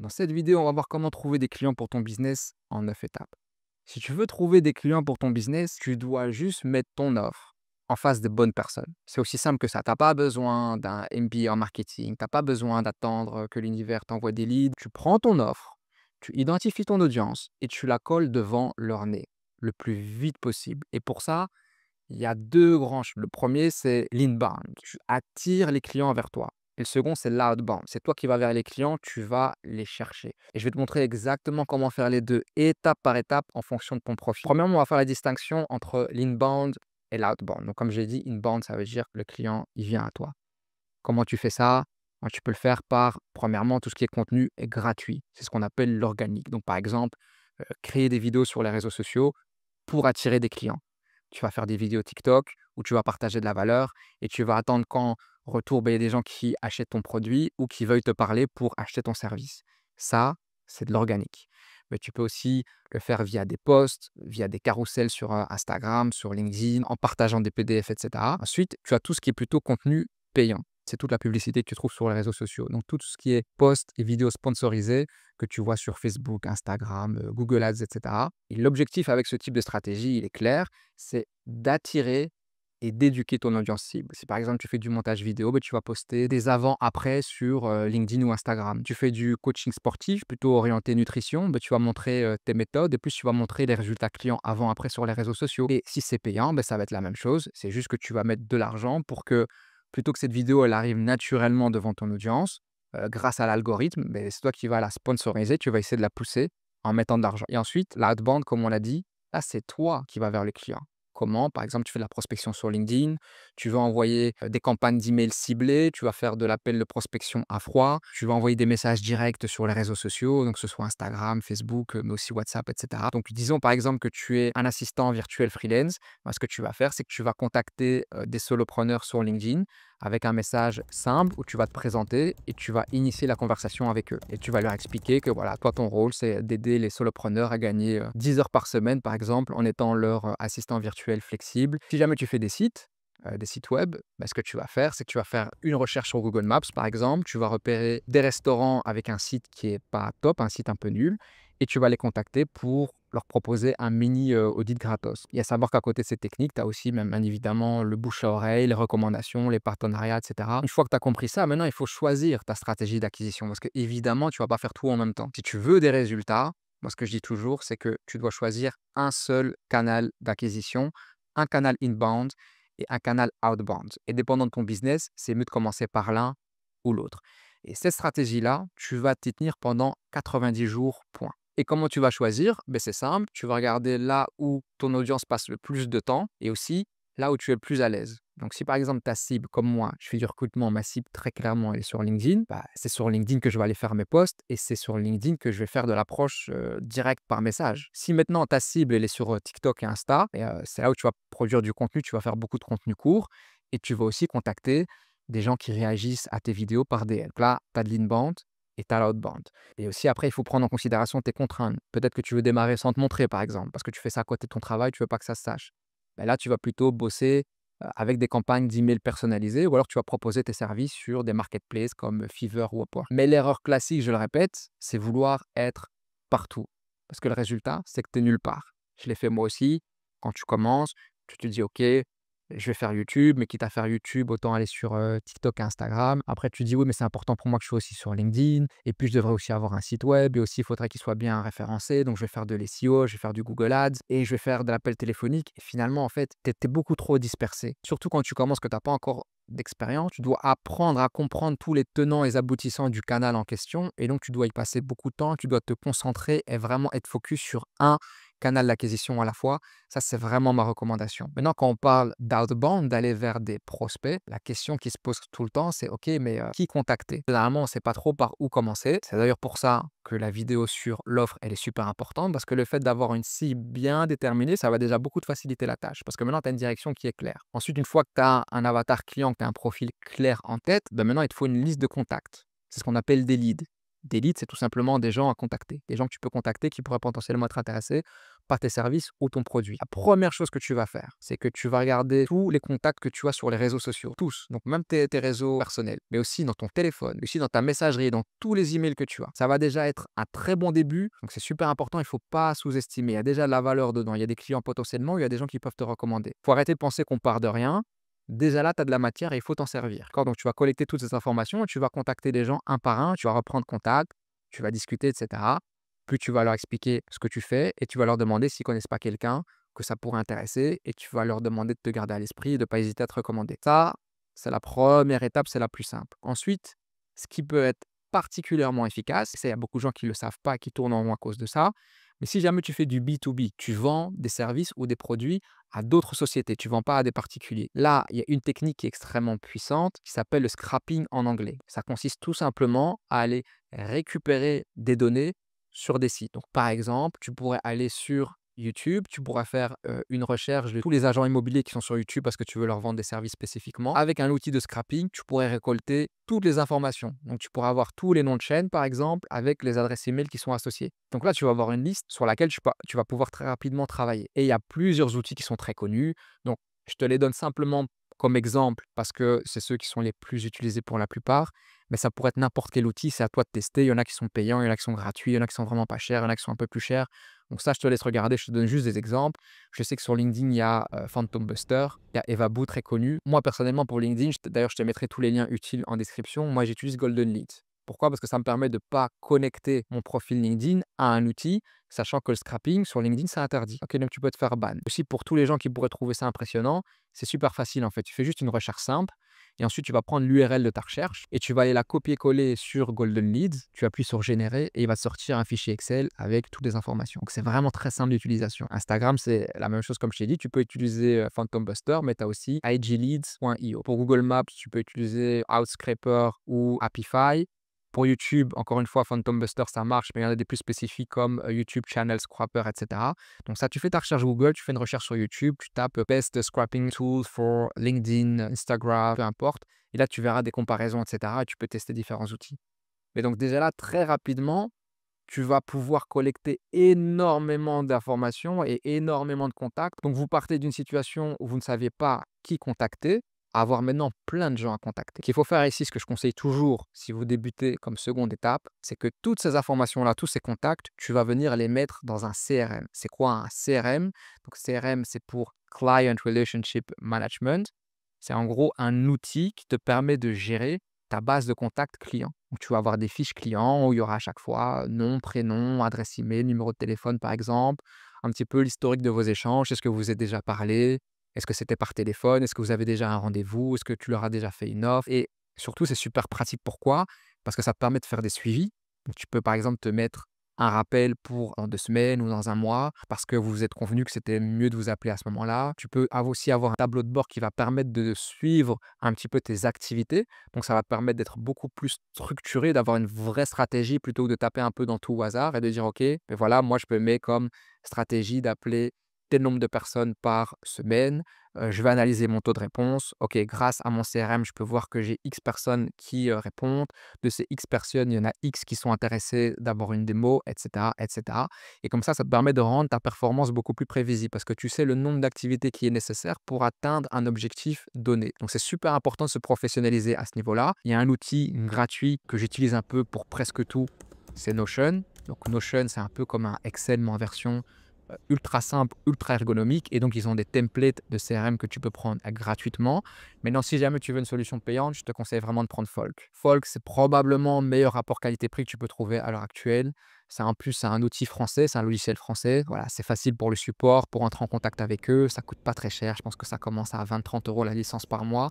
Dans cette vidéo, on va voir comment trouver des clients pour ton business en 9 étapes. Si tu veux trouver des clients pour ton business, tu dois juste mettre ton offre en face des bonnes personnes. C'est aussi simple que ça. Tu n'as pas besoin d'un MBA en marketing, tu n'as pas besoin d'attendre que l'univers t'envoie des leads. Tu prends ton offre, tu identifies ton audience et tu la colles devant leur nez le plus vite possible. Et pour ça, il y a 2 grands ch le premier c'est l'inbound. Tu attires les clients vers toi et le second, c'est l'outbound. C'est toi qui vas vers les clients, tu vas les chercher et je vais te montrer exactement comment faire les 2 étape par étape en fonction de ton profil. Premièrement, on va faire la distinction entre l'inbound et l'outbound. Donc comme j'ai dit, inbound, ça veut dire que le client, il vient à toi. Comment tu fais ça? Bah, tu peux le faire par, premièrement, tout ce qui est contenu est gratuit. C'est ce qu'on appelle l'organique. Donc par exemple, créer des vidéos sur les réseaux sociaux pour attirer des clients. Tu vas faire des vidéos TikTok où tu vas partager de la valeur et tu vas attendre qu'en retour, il y ait des gens qui achètent ton produit ou qui veuillent te parler pour acheter ton service. Ça, c'est de l'organique. Mais tu peux aussi le faire via des posts, via des carousels sur Instagram, sur LinkedIn, en partageant des PDF, etc. Ensuite, tu as tout ce qui est plutôt contenu payant. C'est toute la publicité que tu trouves sur les réseaux sociaux. Donc, tout ce qui est posts et vidéos sponsorisées que tu vois sur Facebook, Instagram, Google Ads, etc. Et l'objectif avec ce type de stratégie, il est clair, c'est d'attirer et d'éduquer ton audience cible. Si par exemple tu fais du montage vidéo, tu vas poster des avant-après sur LinkedIn ou Instagram. Tu fais du coaching sportif, plutôt orienté nutrition, tu vas montrer tes méthodes et plus tu vas montrer les résultats clients avant-après sur les réseaux sociaux. Et si c'est payant, ça va être la même chose. C'est juste que tu vas mettre de l'argent pour que plutôt que cette vidéo, elle arrive naturellement devant ton audience, grâce à l'algorithme, c'est toi qui vas la sponsoriser, tu vas essayer de la pousser en mettant de l'argent. Et ensuite, l'outbound, comme on l'a dit, là, c'est toi qui vas vers les clients. Comment? Par exemple, tu fais de la prospection sur LinkedIn, tu vas envoyer des campagnes d'emails ciblées, tu vas faire de l'appel de prospection à froid, tu vas envoyer des messages directs sur les réseaux sociaux, donc que ce soit Instagram, Facebook, mais aussi WhatsApp, etc. Donc, disons par exemple que tu es un assistant virtuel freelance, ce que tu vas faire, c'est que tu vas contacter des solopreneurs sur LinkedIn avec un message simple où tu vas te présenter et tu vas initier la conversation avec eux. Et tu vas leur expliquer que voilà, toi, ton rôle, c'est d'aider les solopreneurs à gagner 10 heures par semaine, par exemple, en étant leur assistant virtuel flexible. Si jamais tu fais des sites web, ce que tu vas faire, c'est que tu vas faire une recherche sur Google Maps, par exemple. Tu vas repérer des restaurants avec un site qui est pas top, un site un peu nul, et tu vas les contacter pour leur proposer un mini audit gratos. Et à savoir qu'à côté de ces techniques, tu as aussi même bien évidemment le bouche à oreille, les recommandations, les partenariats, etc. Une fois que tu as compris ça, maintenant il faut choisir ta stratégie d'acquisition parce que évidemment, tu ne vas pas faire tout en même temps. Si tu veux des résultats, moi ce que je dis toujours, c'est que tu dois choisir un seul canal d'acquisition, un canal inbound et un canal outbound. Et dépendant de ton business, c'est mieux de commencer par l'un ou l'autre. Et cette stratégie-là, tu vas t'y tenir pendant 90 jours, point. Et comment tu vas choisir? C'est simple, tu vas regarder là où ton audience passe le plus de temps et aussi là où tu es le plus à l'aise. Donc si par exemple ta cible, comme moi, je fais du recrutement, ma cible très clairement elle est sur LinkedIn, c'est sur LinkedIn que je vais aller faire mes posts et c'est sur LinkedIn que je vais faire de l'approche directe par message. Si maintenant ta cible elle est sur TikTok et Insta, et, c'est là où tu vas produire du contenu, tu vas faire beaucoup de contenu court et tu vas aussi contacter des gens qui réagissent à tes vidéos par DM. Donc là, tu as de l'inbound et tu as l'outbound. Et aussi, après, il faut prendre en considération tes contraintes. Peut-être que tu veux démarrer sans te montrer, par exemple, parce que tu fais ça à côté de ton travail, tu veux pas que ça se sache. Là, tu vas plutôt bosser avec des campagnes d'email personnalisées ou alors tu vas proposer tes services sur des marketplaces comme Fiverr ou Upwork. Mais l'erreur classique, je le répète, c'est vouloir être partout. Parce que le résultat, c'est que tu es nulle part. Je l'ai fait moi aussi. Quand tu commences, tu te dis, OK, je vais faire YouTube, mais quitte à faire YouTube, autant aller sur TikTok et Instagram. Après, tu dis, oui, mais c'est important pour moi que je sois aussi sur LinkedIn. Et puis, je devrais aussi avoir un site web. Et aussi, il faudrait qu'il soit bien référencé. Donc, je vais faire de l'SEO, je vais faire du Google Ads et je vais faire de l'appel téléphonique. Et finalement, en fait, tu es beaucoup trop dispersé. Surtout quand tu commences, que tu n'as pas encore d'expérience, tu dois apprendre à comprendre tous les tenants et aboutissants du canal en question. Et donc, tu dois y passer beaucoup de temps. Tu dois te concentrer et vraiment être focus sur un canal d'acquisition à la fois. Ça, c'est vraiment ma recommandation. Maintenant, quand on parle d'outbound, d'aller vers des prospects, la question qui se pose tout le temps, c'est OK, mais qui contacter? Généralement, on ne sait pas trop par où commencer. C'est d'ailleurs pour ça que la vidéo sur l'offre, elle est super importante parce que le fait d'avoir une cible bien déterminée, ça va déjà beaucoup te faciliter la tâche parce que maintenant, tu as une direction qui est claire. Ensuite, une fois que tu as un avatar client, que tu as un profil clair en tête, maintenant, il te faut une liste de contacts. C'est ce qu'on appelle des leads. Des leads, c'est tout simplement des gens à contacter, des gens que tu peux contacter qui pourraient potentiellement être intéressés pas tes services ou ton produit. La première chose que tu vas faire, c'est que tu vas regarder tous les contacts que tu as sur les réseaux sociaux, tous, donc même tes réseaux personnels, mais aussi dans ton téléphone, mais aussi dans ta messagerie, dans tous les emails que tu as. Ça va déjà être un très bon début, donc c'est super important, il ne faut pas sous-estimer. Il y a déjà de la valeur dedans, il y a des clients potentiellement, il y a des gens qui peuvent te recommander. Il faut arrêter de penser qu'on part de rien. Déjà là, tu as de la matière et il faut t'en servir. D'accord. Donc tu vas collecter toutes ces informations et tu vas contacter des gens un par un, tu vas reprendre contact, tu vas discuter, etc. Puis tu vas leur expliquer ce que tu fais et tu vas leur demander s'ils ne connaissent pas quelqu'un que ça pourrait intéresser et tu vas leur demander de te garder à l'esprit et de ne pas hésiter à te recommander. Ça, c'est la première étape, c'est la plus simple. Ensuite, ce qui peut être particulièrement efficace, c'est il y a beaucoup de gens qui ne le savent pas, qui tournent en rond à cause de ça, mais si jamais tu fais du B2B, tu vends des services ou des produits à d'autres sociétés, tu ne vends pas à des particuliers. Là, il y a une technique qui est extrêmement puissante qui s'appelle le scrapping en anglais. Ça consiste tout simplement à aller récupérer des données sur des sites. Donc, par exemple, tu pourrais aller sur YouTube, tu pourras faire une recherche de tous les agents immobiliers qui sont sur YouTube parce que tu veux leur vendre des services spécifiquement. Avec un outil de scrapping, tu pourrais récolter toutes les informations. Donc, tu pourras avoir tous les noms de chaînes, par exemple, avec les adresses email qui sont associées. Donc là, tu vas avoir une liste sur laquelle tu vas pouvoir très rapidement travailler. Et il y a plusieurs outils qui sont très connus. Donc, je te les donne simplement comme exemple parce que c'est ceux qui sont les plus utilisés pour la plupart. Mais ça pourrait être n'importe quel outil, c'est à toi de tester. Il y en a qui sont payants, il y en a qui sont gratuits, il y en a qui sont vraiment pas chers, il y en a qui sont un peu plus chers. Donc ça, je te laisse regarder, je te donne juste des exemples. Je sais que sur LinkedIn, il y a Phantom Buster, il y a Eva Boo, très connu. Moi, personnellement, pour LinkedIn, d'ailleurs, je te mettrai tous les liens utiles en description. Moi, j'utilise Golden Leads. Pourquoi? Parce que ça me permet de ne pas connecter mon profil LinkedIn à un outil, sachant que le scrapping sur LinkedIn, c'est interdit. Ok, donc tu peux te faire ban. Aussi, pour tous les gens qui pourraient trouver ça impressionnant, c'est super facile en fait. Tu fais juste une recherche simple et ensuite tu vas prendre l'URL de ta recherche et tu vas aller la copier-coller sur Golden Leads. Tu appuies sur générer et il va te sortir un fichier Excel avec toutes les informations. Donc c'est vraiment très simple d'utilisation. Instagram, c'est la même chose comme je t'ai dit. Tu peux utiliser Phantom Buster, mais tu as aussi igleads.io. Pour Google Maps, tu peux utiliser Outscraper ou Apify. Pour YouTube, encore une fois, Phantom Buster, ça marche, mais il y en a des plus spécifiques comme YouTube Channel Scrapper, etc. Donc ça, tu fais ta recherche Google, tu fais une recherche sur YouTube, tu tapes Best Scrapping Tools for LinkedIn, Instagram, peu importe. Et là, tu verras des comparaisons, etc. Et tu peux tester différents outils. Mais donc déjà là, très rapidement, tu vas pouvoir collecter énormément d'informations et énormément de contacts. Donc vous partez d'une situation où vous ne saviez pas qui contacter, à avoir maintenant plein de gens à contacter. Ce qu'il faut faire ici, ce que je conseille toujours si vous débutez comme seconde étape, c'est que toutes ces informations-là, tous ces contacts, tu vas venir les mettre dans un CRM. C'est quoi un CRM? Donc CRM, c'est pour Client Relationship Management. C'est en gros un outil qui te permet de gérer ta base de contacts clients. Donc tu vas avoir des fiches clients où il y aura à chaque fois nom, prénom, adresse email, numéro de téléphone par exemple, un petit peu l'historique de vos échanges, est-ce que vous vous êtes déjà parlé, est-ce que c'était par téléphone? Est-ce que vous avez déjà un rendez-vous? Est-ce que tu leur as déjà fait une offre? Et surtout, c'est super pratique. Pourquoi? Parce que ça te permet de faire des suivis. Donc, tu peux, par exemple, te mettre un rappel pour dans 2 semaines ou dans un mois parce que vous vous êtes convenu que c'était mieux de vous appeler à ce moment-là. Tu peux aussi avoir un tableau de bord qui va permettre de suivre un petit peu tes activités. Donc, ça va te permettre d'être beaucoup plus structuré, d'avoir une vraie stratégie plutôt que de taper un peu dans tout au hasard et de dire, OK, mais voilà, moi, je peux mettre comme stratégie d'appeler tel nombre de personnes par semaine. Je vais analyser mon taux de réponse. OK, grâce à mon CRM, je peux voir que j'ai X personnes qui répondent. De ces X personnes, il y en a X qui sont intéressées d'avoir une démo, etc., etc. Et comme ça te permet de rendre ta performance beaucoup plus prévisible parce que tu sais le nombre d'activités qui est nécessaire pour atteindre un objectif donné. Donc, c'est super important de se professionnaliser à ce niveau-là. Il y a un outil gratuit que j'utilise un peu pour presque tout, c'est Notion. Donc, Notion, c'est un peu comme un Excel, mais en version ultra simple, ultra ergonomique. Et donc, ils ont des templates de CRM que tu peux prendre gratuitement. Maintenant, si jamais tu veux une solution payante, je te conseille vraiment de prendre Folk. Folk, c'est probablement le meilleur rapport qualité-prix que tu peux trouver à l'heure actuelle. C'est en plus, c'est un outil français, c'est un logiciel français. Voilà, c'est facile pour le support, pour entrer en contact avec eux. Ça coûte pas très cher. Je pense que ça commence à 20-30 euros la licence par mois.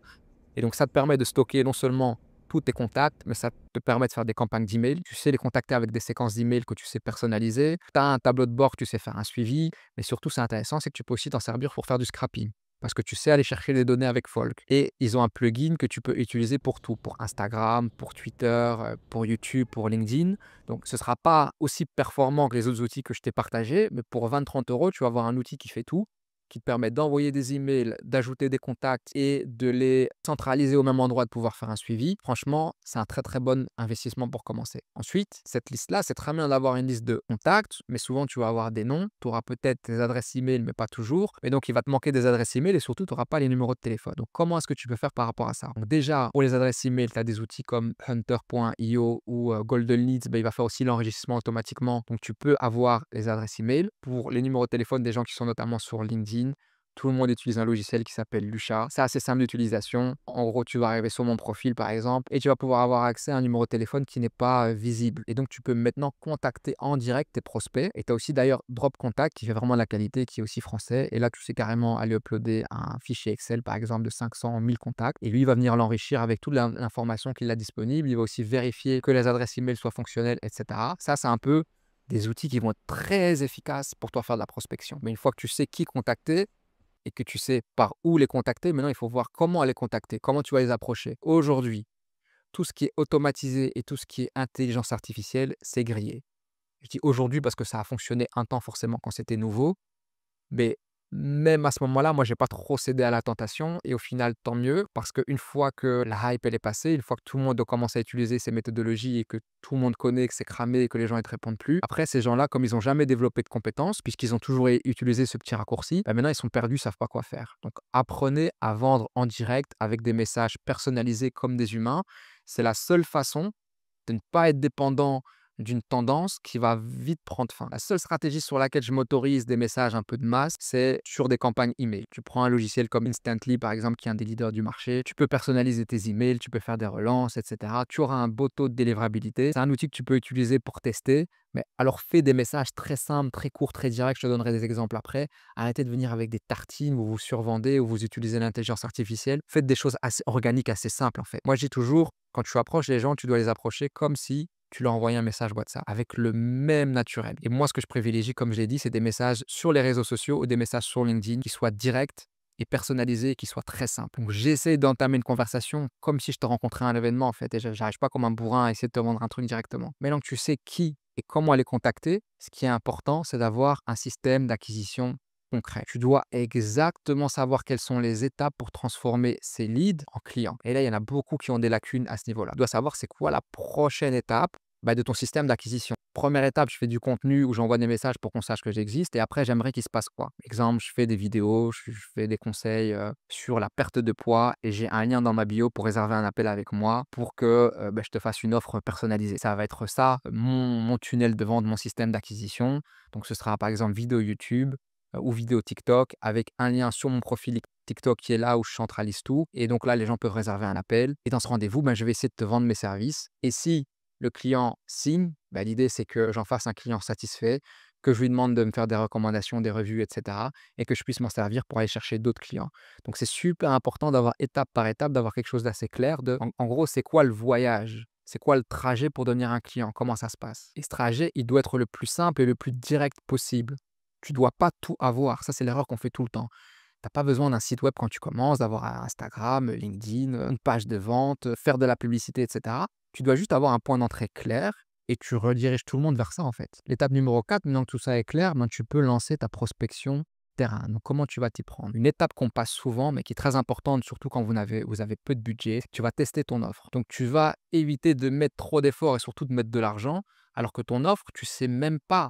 Et donc, ça te permet de stocker non seulement tous tes contacts, mais ça te permet de faire des campagnes d'email. Tu sais les contacter avec des séquences d'emails que tu sais personnaliser. Tu as un tableau de bord, tu sais faire un suivi. Mais surtout, c'est intéressant, c'est que tu peux aussi t'en servir pour faire du scrapping. Parce que tu sais aller chercher les données avec Folk. Et ils ont un plugin que tu peux utiliser pour tout. Pour Instagram, pour Twitter, pour YouTube, pour LinkedIn. Donc, ce ne sera pas aussi performant que les autres outils que je t'ai partagés. Mais pour 20-30 euros, tu vas avoir un outil qui fait tout. qui te permet d'envoyer des emails, d'ajouter des contacts et de les centraliser au même endroit, de pouvoir faire un suivi, franchement, c'est un très, très bon investissement pour commencer. Ensuite, cette liste-là, c'est très bien d'avoir une liste de contacts, mais souvent, tu vas avoir des noms, tu auras peut-être tes adresses email, mais pas toujours. Et donc, il va te manquer des adresses email et surtout, tu n'auras pas les numéros de téléphone. Donc, comment est-ce que tu peux faire par rapport à ça? Donc, déjà, pour les adresses email, tu as des outils comme hunter.io ou Golden Leads, ben, il va faire aussi l'enregistrement automatiquement. Donc, tu peux avoir les adresses email. Pour les numéros de téléphone des gens qui sont notamment sur LinkedIn, tout le monde utilise un logiciel qui s'appelle Lusha. C'est assez simple d'utilisation. En gros, tu vas arriver sur mon profil, par exemple, et tu vas pouvoir avoir accès à un numéro de téléphone qui n'est pas visible. Et donc, tu peux maintenant contacter en direct tes prospects. Et tu as aussi d'ailleurs Drop Contact qui fait vraiment de la qualité, qui est aussi français. Et là, tu sais carrément aller uploader un fichier Excel, par exemple, de 500, 1000 contacts. Et lui, il va venir l'enrichir avec toute l'information qu'il a disponible. Il va aussi vérifier que les adresses email soient fonctionnelles, etc. Ça, c'est un peu des outils qui vont être très efficaces pour toi faire de la prospection. Mais une fois que tu sais qui contacter, et que tu sais par où les contacter, maintenant il faut voir comment les contacter, comment tu vas les approcher. Aujourd'hui, tout ce qui est automatisé et tout ce qui est intelligence artificielle, c'est grillé. Je dis aujourd'hui parce que ça a fonctionné un temps forcément quand c'était nouveau, mais même à ce moment-là, moi, j'ai pas trop cédé à la tentation et au final, tant mieux parce qu'une fois que la hype, elle est passée, une fois que tout le monde commence à utiliser ces méthodologies et que tout le monde connaît que c'est cramé et que les gens ne te répondent plus, après, ces gens-là, comme ils ont jamais développé de compétences, puisqu'ils ont toujours utilisé ce petit raccourci, bah, maintenant, ils sont perdus, ils savent pas quoi faire. Donc, apprenez à vendre en direct avec des messages personnalisés comme des humains. C'est la seule façon de ne pas être dépendant d'une tendance qui va vite prendre fin. La seule stratégie sur laquelle je m'autorise des messages un peu de masse, c'est sur des campagnes email. Tu prends un logiciel comme Instantly, par exemple, qui est un des leaders du marché. Tu peux personnaliser tes emails, tu peux faire des relances, etc. Tu auras un beau taux de délivrabilité. C'est un outil que tu peux utiliser pour tester. Mais alors fais des messages très simples, très courts, très directs. Je te donnerai des exemples après. Arrêtez de venir avec des tartines où vous survendez, où vous utilisez l'intelligence artificielle. Faites des choses assez organiques, assez simples en fait. Moi, je dis toujours, quand tu approches les gens, tu dois les approcher comme si tu leur envoyais un message WhatsApp avec le même naturel. Et moi, ce que je privilégie, comme je l'ai dit, c'est des messages sur les réseaux sociaux ou des messages sur LinkedIn qui soient directs et personnalisés et qui soient très simples. Donc, j'essaie d'entamer une conversation comme si je te rencontrais à un événement, en fait. Et j'arrive pas comme un bourrin à essayer de te vendre un truc directement. Mais donc, tu sais qui et comment les contacter. Ce qui est important, c'est d'avoir un système d'acquisition concret. Tu dois exactement savoir quelles sont les étapes pour transformer ces leads en clients. Et là, il y en a beaucoup qui ont des lacunes à ce niveau-là. Tu dois savoir c'est quoi la prochaine étape de ton système d'acquisition. Première étape, je fais du contenu où j'envoie des messages pour qu'on sache que j'existe. Et après, j'aimerais qu'il se passe quoi? Exemple, je fais des vidéos, je fais des conseils sur la perte de poids et j'ai un lien dans ma bio pour réserver un appel avec moi pour que je te fasse une offre personnalisée. Ça va être ça, mon tunnel de vente, mon système d'acquisition. Donc, ce sera par exemple vidéo YouTube ou vidéo TikTok avec un lien sur mon profil TikTok qui est là où je centralise tout. Et donc là, les gens peuvent réserver un appel. Et dans ce rendez-vous, je vais essayer de te vendre mes services. Et si le client signe, l'idée, c'est que j'en fasse un client satisfait, que je lui demande de me faire des recommandations, des revues, etc. et que je puisse m'en servir pour aller chercher d'autres clients. Donc, c'est super important d'avoir étape par étape, d'avoir quelque chose d'assez clair. En gros, c'est quoi le voyage? C'est quoi le trajet pour devenir un client? Comment ça se passe? Et ce trajet, il doit être le plus simple et le plus direct possible. Tu dois pas tout avoir. Ça, c'est l'erreur qu'on fait tout le temps. Tu as pas besoin d'un site web quand tu commences, d'avoir un Instagram, LinkedIn, une page de vente, faire de la publicité, etc. Tu dois juste avoir un point d'entrée clair et tu rediriges tout le monde vers ça, en fait. L'étape numéro 4, maintenant que tout ça est clair, tu peux lancer ta prospection terrain. Donc, comment tu vas t'y prendre? Une étape qu'on passe souvent, mais qui est très importante, surtout quand vous avez peu de budget, tu vas tester ton offre. Donc, tu vas éviter de mettre trop d'efforts et surtout de mettre de l'argent, alors que ton offre, tu sais même pas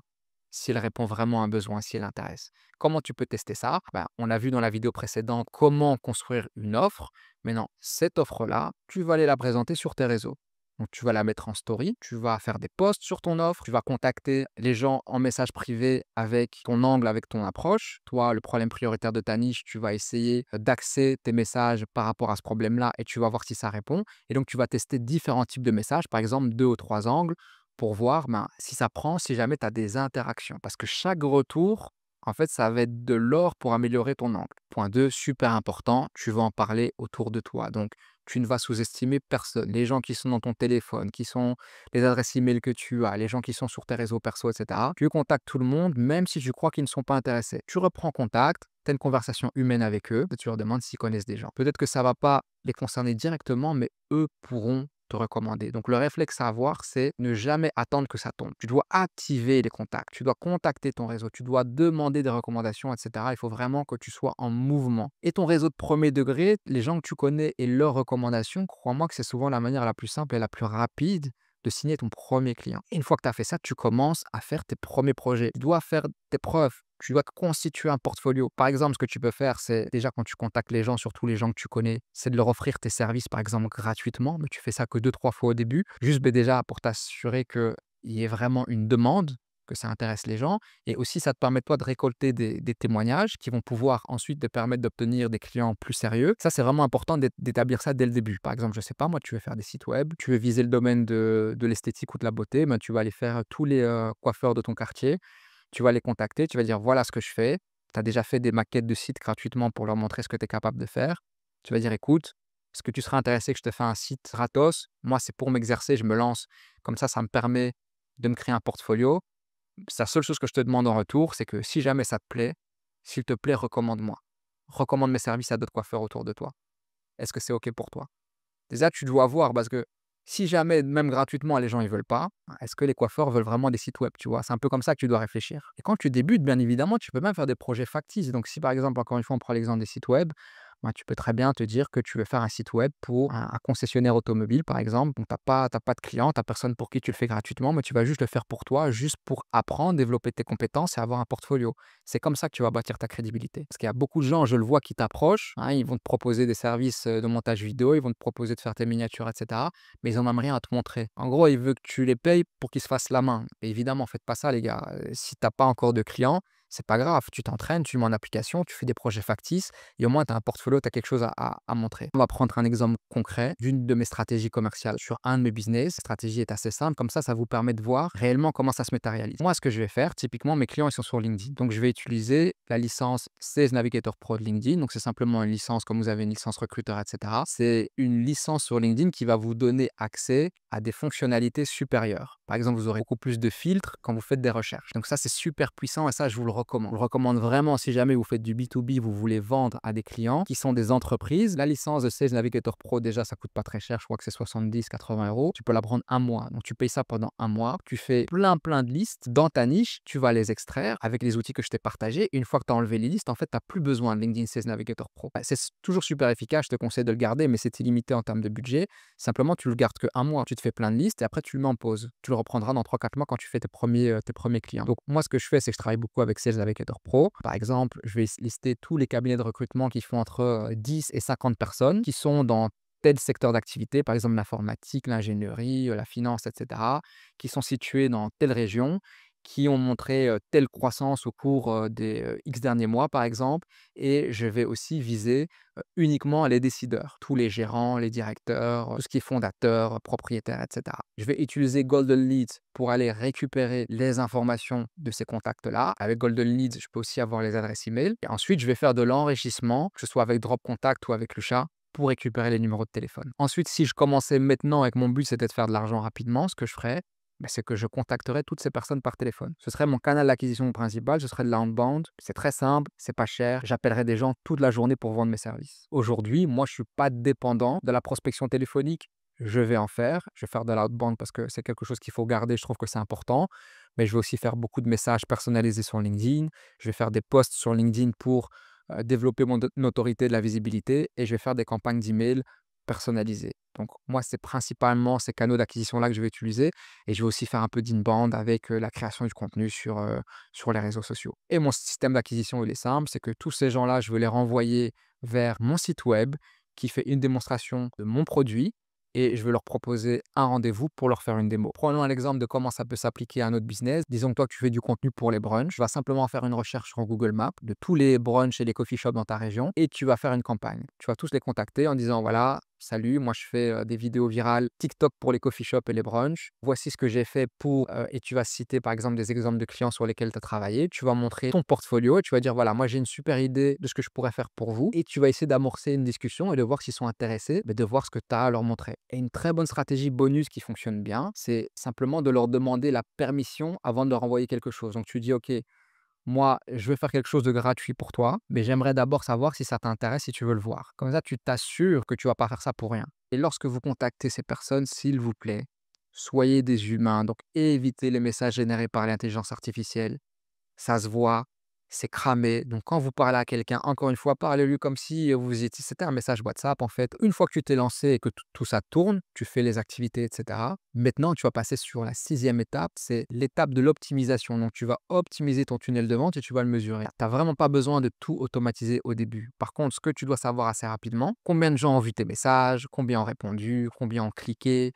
si elle répond vraiment à un besoin, si elle intéresse. Comment tu peux tester ça? On a vu dans la vidéo précédente comment construire une offre. Maintenant, cette offre-là, tu vas aller la présenter sur tes réseaux. Donc, tu vas la mettre en story, tu vas faire des posts sur ton offre, tu vas contacter les gens en message privé avec ton angle, avec ton approche. Toi, le problème prioritaire de ta niche, tu vas essayer d'axer tes messages par rapport à ce problème-là et tu vas voir si ça répond. Et donc, tu vas tester différents types de messages, par exemple 2 ou 3 angles, pour voir si ça prend, si jamais tu as des interactions. Parce que chaque retour, en fait, ça va être de l'or pour améliorer ton angle. Point 2, super important, tu vas en parler autour de toi. Donc, tu ne vas sous-estimer personne. Les gens qui sont dans ton téléphone, qui sont les adresses email que tu as, les gens qui sont sur tes réseaux perso, etc. Tu contactes tout le monde, même si tu crois qu'ils ne sont pas intéressés. Tu reprends contact, tu as une conversation humaine avec eux, tu leur demandes s'ils connaissent des gens. Peut-être que ça ne va pas les concerner directement, mais eux pourront te recommander. Donc le réflexe à avoir, c'est ne jamais attendre que ça tombe. Tu dois activer les contacts, tu dois contacter ton réseau, tu dois demander des recommandations, et cetera. Il faut vraiment que tu sois en mouvement. Et ton réseau de premier degré, les gens que tu connais et leurs recommandations, crois-moi que c'est souvent la manière la plus simple et la plus rapide de signer ton premier client. Et une fois que tu as fait ça, tu commences à faire tes premiers projets. Tu dois faire tes preuves. Tu dois te constituer un portfolio. Par exemple, ce que tu peux faire, c'est déjà quand tu contactes les gens, surtout les gens que tu connais, c'est de leur offrir tes services, par exemple, gratuitement, mais tu fais ça que deux, trois fois au début, juste déjà pour t'assurer qu'il y ait vraiment une demande, que ça intéresse les gens. Et aussi, ça te permet toi de récolter des témoignages qui vont pouvoir ensuite te permettre d'obtenir des clients plus sérieux. Ça, c'est vraiment important d'établir ça dès le début. Par exemple, je sais pas, moi, tu veux faire des sites web, tu veux viser le domaine de l'esthétique ou de la beauté, ben, tu vas aller faire tous les coiffeurs de ton quartier, tu vas les contacter, tu vas dire voilà ce que je fais. Tu as déjà fait des maquettes de sites gratuitement pour leur montrer ce que tu es capable de faire. Tu vas dire écoute, est-ce que tu serais intéressé que je te fasse un site gratos? Moi, c'est pour m'exercer, je me lance. Comme ça me permet de me créer un portfolio. La seule chose que je te demande en retour, c'est que si jamais ça te plaît, s'il te plaît, recommande-moi. Recommande mes services à d'autres coiffeurs autour de toi. Est-ce que c'est OK pour toi? Déjà, tu dois voir parce que si jamais, même gratuitement, les gens ils veulent pas, est-ce que les coiffeurs veulent vraiment des sites web, tu vois? C'est un peu comme ça que tu dois réfléchir. Et quand tu débutes, bien évidemment, tu peux même faire des projets factices. Donc si par exemple, encore une fois, on prend l'exemple des sites web, ben, tu peux très bien te dire que tu veux faire un site web pour un concessionnaire automobile, par exemple. Donc t'as pas de client, t'as personne pour qui tu le fais gratuitement, mais tu vas juste le faire pour toi, juste pour apprendre, développer tes compétences et avoir un portfolio. C'est comme ça que tu vas bâtir ta crédibilité. Parce qu'il y a beaucoup de gens, je le vois, qui t'approchent, hein, ils vont te proposer des services de montage vidéo, ils vont te proposer de faire tes miniatures, etc. Mais ils ont même rien à te montrer. En gros, ils veulent que tu les payes pour qu'ils se fassent la main. Et évidemment, faites pas ça, les gars. Si t'as pas encore de clients, c'est pas grave. Tu t'entraînes, tu mets en application, tu fais des projets factices et au moins tu as un portfolio, tu as quelque chose à montrer. On va prendre un exemple concret d'une de mes stratégies commerciales sur un de mes business. La stratégie est assez simple. Comme ça vous permet de voir réellement comment ça se matérialise. Moi, ce que je vais faire, typiquement, mes clients, ils sont sur LinkedIn. Donc, je vais utiliser la licence Sales Navigator Pro de LinkedIn. Donc, c'est simplement une licence comme vous avez une licence recruteur, etc. C'est une licence sur LinkedIn qui va vous donner accès à des fonctionnalités supérieures. Par exemple, vous aurez beaucoup plus de filtres quand vous faites des recherches. Donc, ça, c'est super puissant et ça, je vous le recommande. Je vous le recommande vraiment si jamais vous faites du B2B, vous voulez vendre à des clients qui sont des entreprises. La licence de Sales Navigator Pro, déjà, ça coûte pas très cher. Je crois que c'est 70-80 euros. Tu peux la prendre un mois. Donc, tu payes ça pendant un mois. Tu fais plein de listes dans ta niche. Tu vas les extraire avec les outils que je t'ai partagés. Une fois que tu as enlevé les listes, en fait, tu n'as plus besoin de LinkedIn Sales Navigator Pro. C'est toujours super efficace. Je te conseille de le garder, mais c'est illimité en termes de budget. Simplement, tu le gardes que un mois. Tu te fais plein de listes et après, tu le mets en pause. Tu le reprendras dans 3-4 mois quand tu fais tes premiers clients. Donc, moi, ce que je fais, c'est que je travaille beaucoup avec Sales Navigator Pro. Par exemple, je vais lister tous les cabinets de recrutement qui font entre 10 et 50 personnes qui sont dans tel secteur d'activité, par exemple l'informatique, l'ingénierie, la finance, etc., qui sont situés dans telle région, qui ont montré telle croissance au cours des X derniers mois, par exemple. Et je vais aussi viser uniquement les décideurs, tous les gérants, les directeurs, tout ce qui est fondateur, propriétaire, etc. Je vais utiliser Golden Leads pour aller récupérer les informations de ces contacts-là. Avec Golden Leads, je peux aussi avoir les adresses email. Et ensuite, je vais faire de l'enrichissement, que ce soit avec Drop Contact ou avec Lucha, pour récupérer les numéros de téléphone. Ensuite, si je commençais maintenant et que mon but c'était de faire de l'argent rapidement, ce que je ferais, c'est que je contacterais toutes ces personnes par téléphone. Ce serait mon canal d'acquisition principal, ce serait de l'outbound. C'est très simple, c'est pas cher. J'appellerai des gens toute la journée pour vendre mes services. Aujourd'hui, moi, je suis pas dépendant de la prospection téléphonique. Je vais en faire. Je vais faire de l'outbound parce que c'est quelque chose qu'il faut garder. Je trouve que c'est important. Mais je vais aussi faire beaucoup de messages personnalisés sur LinkedIn. Je vais faire des posts sur LinkedIn pour développer mon notoriété, de la visibilité. Et je vais faire des campagnes d'email personnalisées. Donc, moi, c'est principalement ces canaux d'acquisition-là que je vais utiliser et je vais aussi faire un peu d'inbound avec la création du contenu sur les réseaux sociaux. Et mon système d'acquisition, il est simple, c'est que tous ces gens-là, je veux les renvoyer vers mon site web qui fait une démonstration de mon produit et je veux leur proposer un rendez-vous pour leur faire une démo. Prenons un exemple de comment ça peut s'appliquer à un autre business. Disons que toi, tu fais du contenu pour les brunchs. Tu vas simplement faire une recherche sur Google Maps de tous les brunchs et les coffee shops dans ta région et tu vas faire une campagne. Tu vas tous les contacter en disant, voilà, salut, moi je fais des vidéos virales TikTok pour les coffee shops et les brunchs. Voici ce que j'ai fait pour... et tu vas citer par exemple des exemples de clients sur lesquels tu as travaillé. Tu vas montrer ton portfolio et tu vas dire, voilà, moi j'ai une super idée de ce que je pourrais faire pour vous. Et tu vas essayer d'amorcer une discussion et de voir s'ils sont intéressés, mais de voir ce que tu as à leur montrer. Et une très bonne stratégie bonus qui fonctionne bien, c'est simplement de leur demander la permission avant de leur envoyer quelque chose. Donc tu dis, OK, moi, je vais faire quelque chose de gratuit pour toi, mais j'aimerais d'abord savoir si ça t'intéresse, si tu veux le voir. Comme ça, tu t'assures que tu vas pas faire ça pour rien. Et lorsque vous contactez ces personnes, s'il vous plaît, soyez des humains. Donc, évitez les messages générés par l'intelligence artificielle. Ça se voit, c'est cramé. Donc, quand vous parlez à quelqu'un, encore une fois, parlez-lui comme si vous étiez. C'était un message WhatsApp, en fait. Une fois que tu t'es lancé et que tout ça tourne, tu fais les activités, etc. Maintenant, tu vas passer sur la sixième étape, c'est l'étape de l'optimisation. Donc, tu vas optimiser ton tunnel de vente et tu vas le mesurer. Tu n'as vraiment pas besoin de tout automatiser au début. Par contre, ce que tu dois savoir assez rapidement, combien de gens ont vu tes messages, combien ont répondu, combien ont cliqué,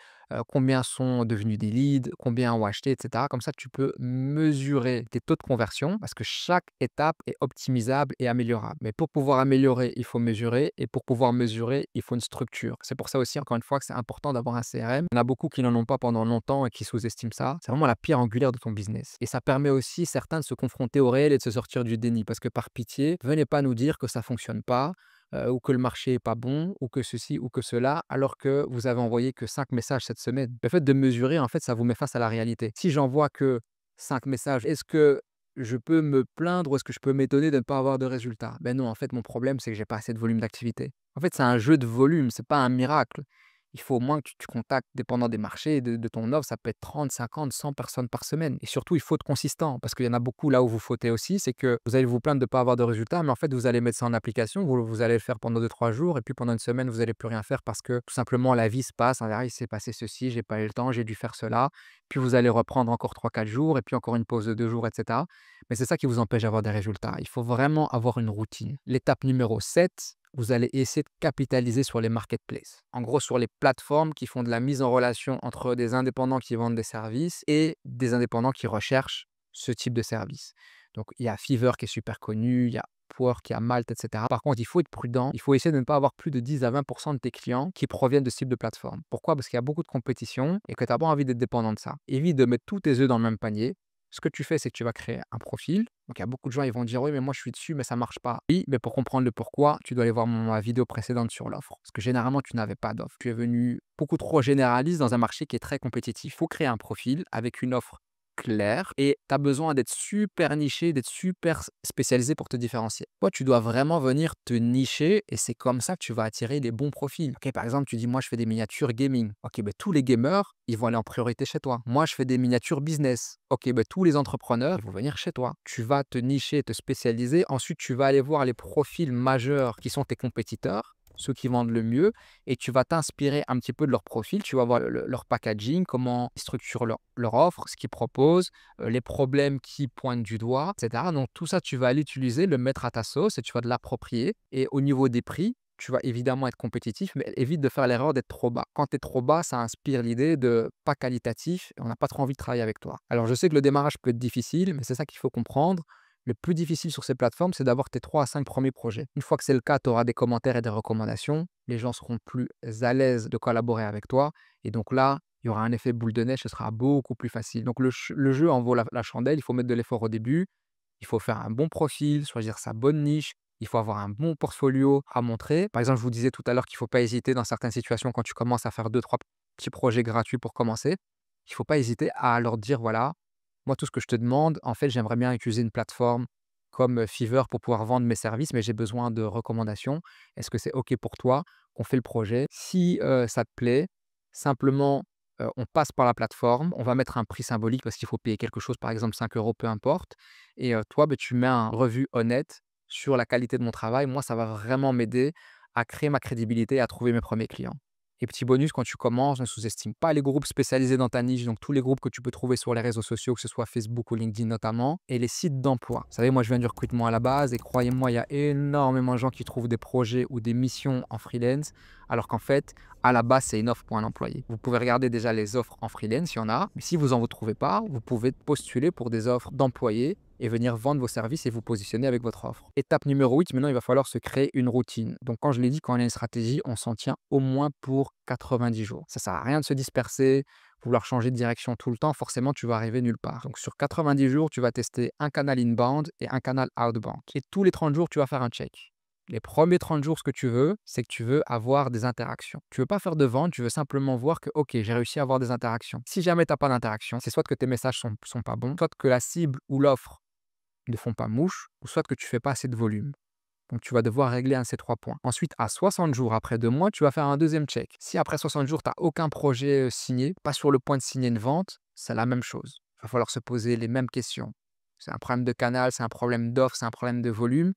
combien sont devenus des leads, combien ont acheté, etc. Comme ça, tu peux mesurer tes taux de conversion parce que chaque étape est optimisable et améliorable. Mais pour pouvoir améliorer, il faut mesurer et pour pouvoir mesurer, il faut une structure. C'est pour ça aussi, encore une fois, que c'est important d'avoir un CRM. Il y en a beaucoup qui n'en ont pas pendant longtemps et qui sous-estiment ça. C'est vraiment la pierre angulaire de ton business. Et ça permet aussi certains de se confronter au réel et de se sortir du déni parce que par pitié, venez pas nous dire que ça fonctionne pas, ou que le marché est pas bon, ou que ceci ou que cela, alors que vous avez envoyé que 5 messages cette semaine. Le fait de mesurer, en fait, ça vous met face à la réalité. Si j'envoie que 5 messages, est-ce que je peux me plaindre ou est-ce que je peux m'étonner de ne pas avoir de résultats? Ben non, en fait, mon problème, c'est que j'ai pas assez de volume d'activité. En fait, c'est un jeu de volume, c'est pas un miracle. Il faut au moins que tu contactes, dépendant des marchés, de ton offre, ça peut être 30, 50, 100 personnes par semaine. Et surtout, il faut être consistant parce qu'il y en a beaucoup là où vous fautez aussi, c'est que vous allez vous plaindre de ne pas avoir de résultats, mais en fait, vous allez mettre ça en application, vous allez le faire pendant 2, 3 jours, et puis pendant une semaine, vous n'allez plus rien faire parce que tout simplement, la vie se passe. Ah, il s'est passé ceci, j'ai pas eu le temps, j'ai dû faire cela. Puis vous allez reprendre encore 3, 4 jours, et puis encore une pause de 2 jours, etc. Mais c'est ça qui vous empêche d'avoir des résultats. Il faut vraiment avoir une routine. L'étape numéro 7, vous allez essayer de capitaliser sur les marketplaces. En gros, sur les plateformes qui font de la mise en relation entre des indépendants qui vendent des services et des indépendants qui recherchent ce type de service. Donc, il y a Fiverr qui est super connu, il y a Upwork, il y a Malte, etc. Par contre, il faut être prudent. Il faut essayer de ne pas avoir plus de 10 à 20% de tes clients qui proviennent de ce type de plateforme. Pourquoi? Parce qu'il y a beaucoup de compétition et que tu n'as pas envie d'être dépendant de ça. Évite de mettre tous tes œufs dans le même panier. Ce que tu fais, c'est que tu vas créer un profil. Donc, il y a beaucoup de gens, ils vont dire: «Oui, mais moi, je suis dessus, mais ça marche pas». Oui, mais pour comprendre le pourquoi, tu dois aller voir ma vidéo précédente sur l'offre. Parce que généralement, tu n'avais pas d'offre. Tu es venu beaucoup trop généraliste dans un marché qui est très compétitif. Il faut créer un profil avec une offre claire et tu as besoin d'être super niché, d'être super spécialisé pour te différencier. Toi, tu dois vraiment venir te nicher et c'est comme ça que tu vas attirer les bons profils. Ok, par exemple, tu dis: «Moi, je fais des miniatures gaming». Ok, ben, tous les gamers, ils vont aller en priorité chez toi. «Moi, je fais des miniatures business». Ok, ben, tous les entrepreneurs, ils vont venir chez toi. Tu vas te nicher, te spécialiser. Ensuite, tu vas aller voir les profils majeurs qui sont tes compétiteurs, ceux qui vendent le mieux, et tu vas t'inspirer un petit peu de leur profil. Tu vas voir leur packaging, comment ils structurent leur offre, ce qu'ils proposent, les problèmes qu'ils pointent du doigt, etc. Donc tout ça, tu vas l'utiliser, le mettre à ta sauce et tu vas te l'approprier. Et au niveau des prix, tu vas évidemment être compétitif, mais évite de faire l'erreur d'être trop bas. Quand tu es trop bas, ça inspire l'idée de pas qualitatif et on n'a pas trop envie de travailler avec toi. Alors je sais que le démarrage peut être difficile, mais c'est ça qu'il faut comprendre. Le plus difficile sur ces plateformes, c'est d'avoir tes 3 à 5 premiers projets. Une fois que c'est le cas, tu auras des commentaires et des recommandations. Les gens seront plus à l'aise de collaborer avec toi. Et donc là, il y aura un effet boule de neige, ce sera beaucoup plus facile. Donc le jeu en vaut la chandelle. Il faut mettre de l'effort au début. Il faut faire un bon profil, choisir sa bonne niche. Il faut avoir un bon portfolio à montrer. Par exemple, je vous disais tout à l'heure qu'il ne faut pas hésiter dans certaines situations quand tu commences à faire 2, 3 petits projets gratuits pour commencer. Il ne faut pas hésiter à leur dire: «Voilà, moi, tout ce que je te demande, en fait, j'aimerais bien utiliser une plateforme comme Fiverr pour pouvoir vendre mes services, mais j'ai besoin de recommandations. Est-ce que c'est OK pour toi qu'on fait le projet? Si ça te plaît, simplement, on passe par la plateforme, on va mettre un prix symbolique parce qu'il faut payer quelque chose, par exemple 5 €, peu importe. Et toi, ben, tu mets un revue honnête sur la qualité de mon travail. Moi, ça va vraiment m'aider à créer ma crédibilité et à trouver mes premiers clients. Et petit bonus, quand tu commences, ne sous-estime pas les groupes spécialisés dans ta niche, donc tous les groupes que tu peux trouver sur les réseaux sociaux, que ce soit Facebook ou LinkedIn notamment, et les sites d'emploi. Vous savez, moi je viens du recrutement à la base et croyez-moi, il y a énormément de gens qui trouvent des projets ou des missions en freelance, alors qu'en fait, à la base, c'est une offre pour un employé. Vous pouvez regarder déjà les offres en freelance, il y en a, mais si vous n'en trouvez pas, vous pouvez postuler pour des offres d'employés et venir vendre vos services et vous positionner avec votre offre. Étape numéro 8, maintenant il va falloir se créer une routine. Donc quand je l'ai dit, quand on a une stratégie, on s'en tient au moins pour 90 jours. Ça ne sert à rien de se disperser, vouloir changer de direction tout le temps, forcément tu vas arriver nulle part. Donc sur 90 jours, tu vas tester un canal inbound et un canal outbound. Et tous les 30 jours, tu vas faire un check. Les premiers 30 jours, ce que tu veux, c'est que tu veux avoir des interactions. Tu veux pas faire de vente, tu veux simplement voir que, ok, j'ai réussi à avoir des interactions. Si jamais tu n'as pas d'interaction, c'est soit que tes messages sont pas bons, soit que la cible ou l'offre ne font pas mouche, ou soit que tu fais pas assez de volume. Donc, tu vas devoir régler un de ces 3 points. Ensuite, à 60 jours, après 2 mois, tu vas faire un deuxième check. Si après 60 jours, tu as aucun projet signé, pas sur le point de signer une vente, c'est la même chose. Il va falloir se poser les mêmes questions. C'est un problème de canal, c'est un problème d'offre, c'est un problème de volume.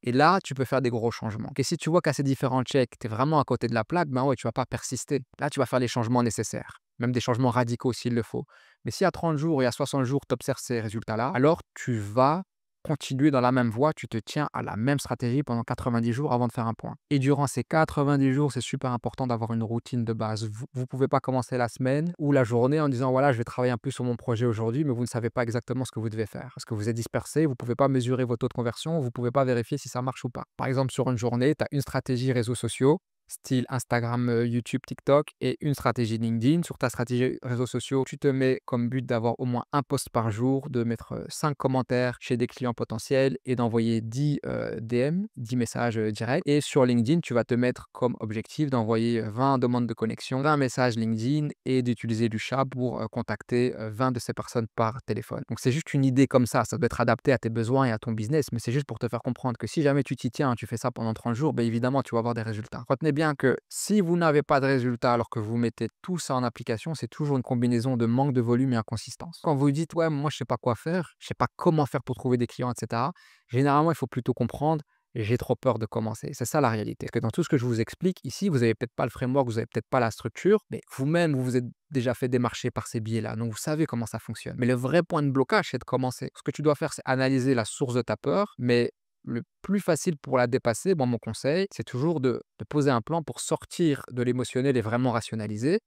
Et là, tu peux faire des gros changements. Et si tu vois qu'à ces différents checks, tu es vraiment à côté de la plaque, ben ouais, tu vas pas persister. Là, tu vas faire les changements nécessaires, même des changements radicaux s'il le faut. Mais si à 30 jours et à 60 jours, tu observes ces résultats-là, alors tu vas continuer dans la même voie, tu te tiens à la même stratégie pendant 90 jours avant de faire un point. Et durant ces 90 jours, c'est super important d'avoir une routine de base. Vous ne pouvez pas commencer la semaine ou la journée en disant, voilà, je vais travailler un peu sur mon projet aujourd'hui, mais vous ne savez pas exactement ce que vous devez faire. Parce que vous êtes dispersé, vous ne pouvez pas mesurer vos taux de conversion, vous ne pouvez pas vérifier si ça marche ou pas. Par exemple, sur une journée, tu as une stratégie réseaux sociaux, style Instagram, YouTube, TikTok, et une stratégie LinkedIn. Sur ta stratégie réseaux sociaux, tu te mets comme but d'avoir au moins un post par jour, de mettre 5 commentaires chez des clients potentiels et d'envoyer 10 DM, 10 messages directs. Et sur LinkedIn, tu vas te mettre comme objectif d'envoyer 20 demandes de connexion, 20 messages LinkedIn et d'utiliser du chat pour contacter 20 de ces personnes par téléphone. Donc, c'est juste une idée comme ça doit être adapté à tes besoins et à ton business, mais c'est juste pour te faire comprendre que si jamais tu t'y tiens, tu fais ça pendant 30 jours, bien évidemment, tu vas avoir des résultats. Retenez bien que si vous n'avez pas de résultats alors que vous mettez tout ça en application, c'est toujours une combinaison de manque de volume et inconsistance. Quand vous dites, ouais, moi, je sais pas quoi faire, je sais pas comment faire pour trouver des clients, etc., généralement, il faut plutôt comprendre, j'ai trop peur de commencer. C'est ça la réalité. Parce que dans tout ce que je vous explique ici, vous n'avez peut-être pas le framework, vous n'avez peut-être pas la structure, mais vous-même, vous vous êtes déjà fait démarcher par ces biais-là. Donc, vous savez comment ça fonctionne. Mais le vrai point de blocage, c'est de commencer. Ce que tu dois faire, c'est analyser la source de ta peur, mais le plus facile pour la dépasser, bon, mon conseil, c'est toujours de poser un plan pour sortir de l'émotionnel et vraiment rationaliser.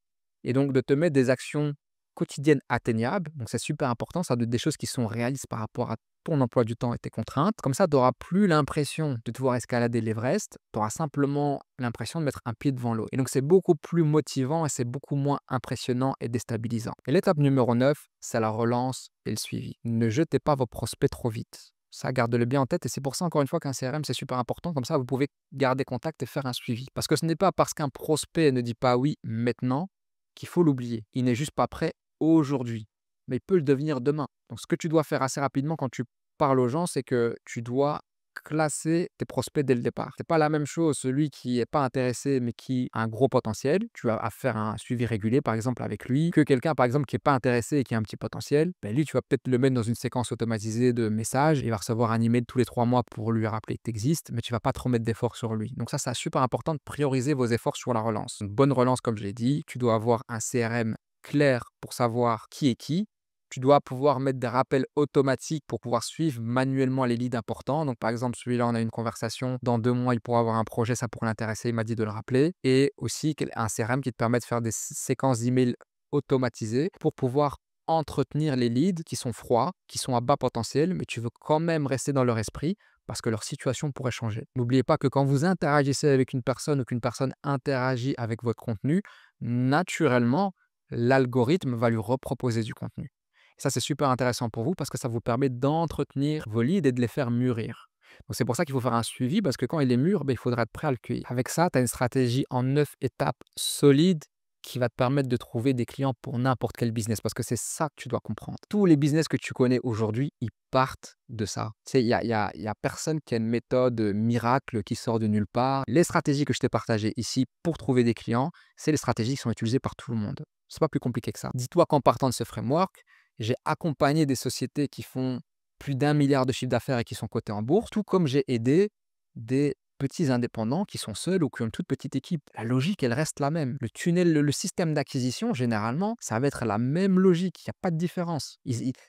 Et donc, de te mettre des actions quotidiennes atteignables. Donc, c'est super important, ça, des choses qui sont réalistes par rapport à ton emploi du temps et tes contraintes. Comme ça, tu n'auras plus l'impression de devoir escalader l'Everest. Tu auras simplement l'impression de mettre un pied devant l'eau. Et donc, c'est beaucoup plus motivant et c'est beaucoup moins impressionnant et déstabilisant. Et l'étape numéro 9, c'est la relance et le suivi. Ne jetez pas vos prospects trop vite. Ça, garde-le bien en tête et c'est pour ça, encore une fois, qu'un CRM, c'est super important. Comme ça, vous pouvez garder contact et faire un suivi. Parce que ce n'est pas parce qu'un prospect ne dit pas oui maintenant qu'il faut l'oublier. Il n'est juste pas prêt aujourd'hui, mais il peut le devenir demain. Donc, ce que tu dois faire assez rapidement quand tu parles aux gens, c'est que tu dois classer tes prospects dès le départ. C'est pas la même chose celui qui n'est pas intéressé mais qui a un gros potentiel. Tu vas à faire un suivi régulier par exemple avec lui, que quelqu'un par exemple qui n'est pas intéressé et qui a un petit potentiel. Ben, lui, tu vas peut-être le mettre dans une séquence automatisée de messages. Il va recevoir un email tous les 3 mois pour lui rappeler que tu existes, mais tu vas pas trop mettre d'efforts sur lui. Donc ça, c'est super important de prioriser vos efforts sur la relance. Une bonne relance, comme je l'ai dit, tu dois avoir un CRM clair pour savoir qui est qui. Tu dois pouvoir mettre des rappels automatiques pour pouvoir suivre manuellement les leads importants. Donc, par exemple, celui-là, on a une conversation. Dans 2 mois, il pourra avoir un projet, ça pourrait l'intéresser. Il m'a dit de le rappeler. Et aussi, un CRM qui te permet de faire des séquences d'emails automatisées pour pouvoir entretenir les leads qui sont froids, qui sont à bas potentiel, mais tu veux quand même rester dans leur esprit parce que leur situation pourrait changer. N'oubliez pas que quand vous interagissez avec une personne ou qu'une personne interagit avec votre contenu, naturellement, l'algorithme va lui reproposer du contenu. Ça, c'est super intéressant pour vous parce que ça vous permet d'entretenir vos leads et de les faire mûrir. Donc, c'est pour ça qu'il faut faire un suivi parce que quand il est mûr, ben, il faudra être prêt à le cueillir. Avec ça, tu as une stratégie en 9 étapes solides qui va te permettre de trouver des clients pour n'importe quel business parce que c'est ça que tu dois comprendre. Tous les business que tu connais aujourd'hui, ils partent de ça. Tu sais, il y a personne qui a une méthode miracle qui sort de nulle part. Les stratégies que je t'ai partagées ici pour trouver des clients, c'est les stratégies qui sont utilisées par tout le monde. C'est pas plus compliqué que ça. Dis-toi qu'en partant de ce framework, j'ai accompagné des sociétés qui font plus d'1 milliard de chiffre d'affaires et qui sont cotées en bourse, tout comme j'ai aidé des petits indépendants qui sont seuls ou qui ont une toute petite équipe. La logique, elle reste la même. Le tunnel, le système d'acquisition, généralement, ça va être la même logique. Il n'y a pas de différence.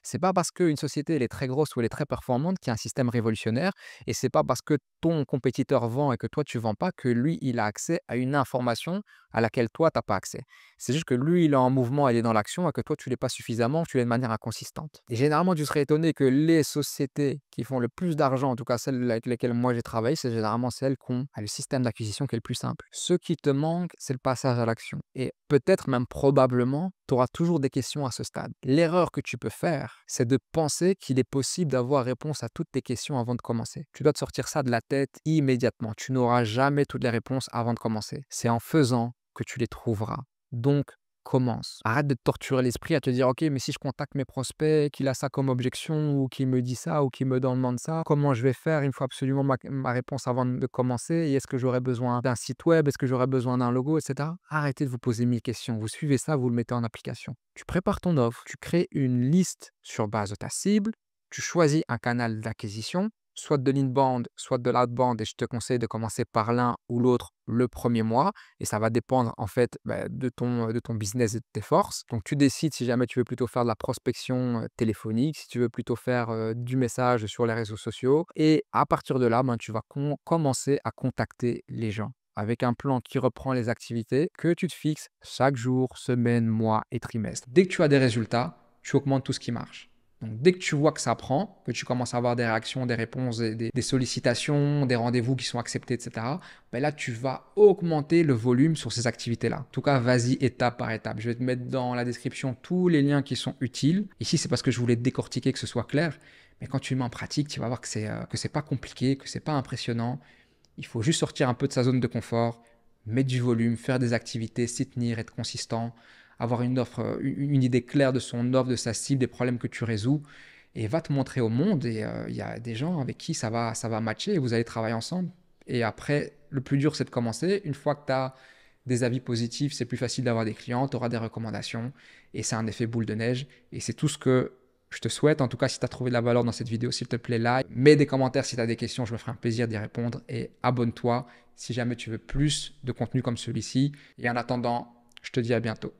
C'est pas parce qu'une société elle est très grosse ou elle est très performante qu'il y a un système révolutionnaire. Et c'est pas parce que ton compétiteur vend et que toi, tu vends pas que lui, il a accès à une information à laquelle toi, tu n'as pas accès. C'est juste que lui, il est en mouvement, il est dans l'action et que toi, tu l'es pas suffisamment, tu l'es de manière inconsistante. Et généralement, tu serais étonné que les sociétés qui font le plus d'argent, en tout cas celles avec lesquelles moi j'ai travaillé, c'est généralement celles qui ont le système d'acquisition qui est le plus simple. Ce qui te manque, c'est le passage à l'action. Et peut-être même probablement, tu auras toujours des questions à ce stade. L'erreur que tu peux faire, c'est de penser qu'il est possible d'avoir réponse à toutes tes questions avant de commencer. Tu dois te sortir ça de la tête immédiatement. Tu n'auras jamais toutes les réponses avant de commencer. C'est en faisant que tu les trouveras. Donc, commence. Arrête de te torturer l'esprit à te dire: «OK, mais si je contacte mes prospects, qu'il a ça comme objection ou qu'il me dit ça ou qu'il me demande ça, comment je vais faire? Il me faut absolument ma réponse avant de commencer et est-ce que j'aurais besoin d'un site web? Est-ce que j'aurais besoin d'un logo?» et cetera. Arrêtez de vous poser 1000 questions. Vous suivez ça, vous le mettez en application. Tu prépares ton offre, tu crées une liste sur base de ta cible, tu choisis un canal d'acquisition, soit de l'inbound, soit de l'outbound et je te conseille de commencer par l'un ou l'autre le premier mois et ça va dépendre en fait, de ton business et de tes forces. Donc tu décides si jamais tu veux plutôt faire de la prospection, téléphonique, si tu veux plutôt faire, du message sur les réseaux sociaux et à partir de là, tu vas commencer à contacter les gens avec un plan qui reprend les activités que tu te fixes chaque jour, semaine, mois et trimestre. Dès que tu as des résultats, tu augmentes tout ce qui marche. Donc, dès que tu vois que ça prend, que tu commences à avoir des réactions, des réponses, des sollicitations, des rendez-vous qui sont acceptés, etc., là, tu vas augmenter le volume sur ces activités-là. En tout cas, vas-y étape par étape. Je vais te mettre dans la description tous les liens qui sont utiles. Ici, c'est parce que je voulais décortiquer, que ce soit clair. Mais quand tu le mets en pratique, tu vas voir que c'est pas compliqué, que c'est pas impressionnant. Il faut juste sortir un peu de sa zone de confort, mettre du volume, faire des activités, s'y tenir, être consistant, avoir une offre, une idée claire de son offre, de sa cible, des problèmes que tu résous, et va te montrer au monde. Et il y a des gens avec qui ça va matcher et vous allez travailler ensemble. Et après, le plus dur, c'est de commencer. Une fois que tu as des avis positifs, c'est plus facile d'avoir des clients, tu auras des recommandations et c'est un effet boule de neige. Et c'est tout ce que je te souhaite. En tout cas, si tu as trouvé de la valeur dans cette vidéo, s'il te plaît, like, mets des commentaires si tu as des questions, je me ferai un plaisir d'y répondre et abonne-toi si jamais tu veux plus de contenu comme celui-ci. Et en attendant, je te dis à bientôt.